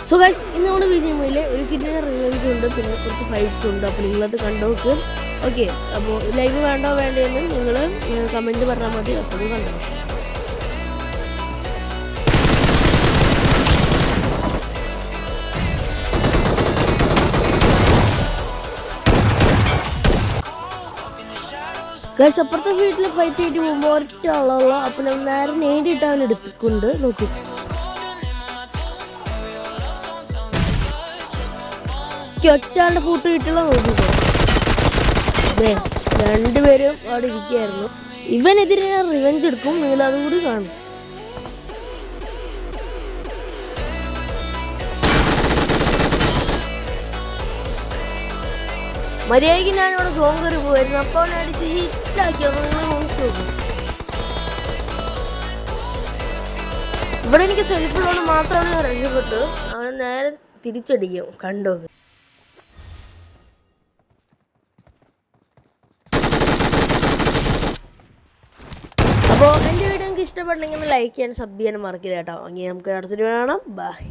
So guys, ഇന്ന് നമ്മുടെ വിജയമയിലെ ഒരു കിഡിന് റിവെഞ്ച് ഉണ്ട്, പിന്നെ കുറച്ച് ഫൈറ്റ്സ് ഉണ്ട്. അപ്പോൾ നിങ്ങളത് കണ്ടോക്ക്. ഓക്കെ, അപ്പോൾ ലൈവ് വേണ്ടോ വേണ്ടതെന്ന് നിങ്ങൾ കമൻറ്റ് പറഞ്ഞാൽ മതി. അപ്പോൾ കണ്ടോ. ഗൈസ്, അപ്പുറത്തെ വീട്ടിൽ ഫൈറ്റ് ചെയ്തിട്ട് പോകുമ്പോൾ ഒറ്റ ആളുള്ള, അപ്പോൾ നമ്മൾ നേരെ നേരിട്ട് അവൻ എടുത്തിക്കൊണ്ട് നോക്കി. ഒറ്റാളുടെ ഫോട്ടോ കിട്ടുള്ള നോക്കിക്കോ. രണ്ടുപേരും അവിടെ ഇരിക്കുകയായിരുന്നു. ഇവനെതിരെ ഞാൻ റിവെഞ്ച് എടുക്കും, നിങ്ങൾ അതും കൂടി കാണും. മര്യാദയ്ക്ക് ഞാനിവിടെ സോങ് കയറി പോയിരുന്നു. അപ്പോൾ അവനെ അടിച്ച് ഹിറ്റാക്കിയോ, നിങ്ങൾ നോക്കി. ഇവിടെ എനിക്ക് സെൽഫിലോട് മാത്രമാണ് രക്ഷപ്പെട്ടു. അവനെ നേരെ തിരിച്ചടിക്കും. കണ്ടോ. അപ്പോൾ എൻ്റെ വീഡിയോ നിങ്ങൾക്ക് ഇഷ്ടപ്പെട്ടെങ്കിൽ ലൈക്ക് ചെയ്യാൻ, സബ് ചെയ്യാൻ മറക്കില്ല കേട്ടോ. അങ്ങനെ നമുക്ക് അടുത്തൊരു കാണാം. ബൈ.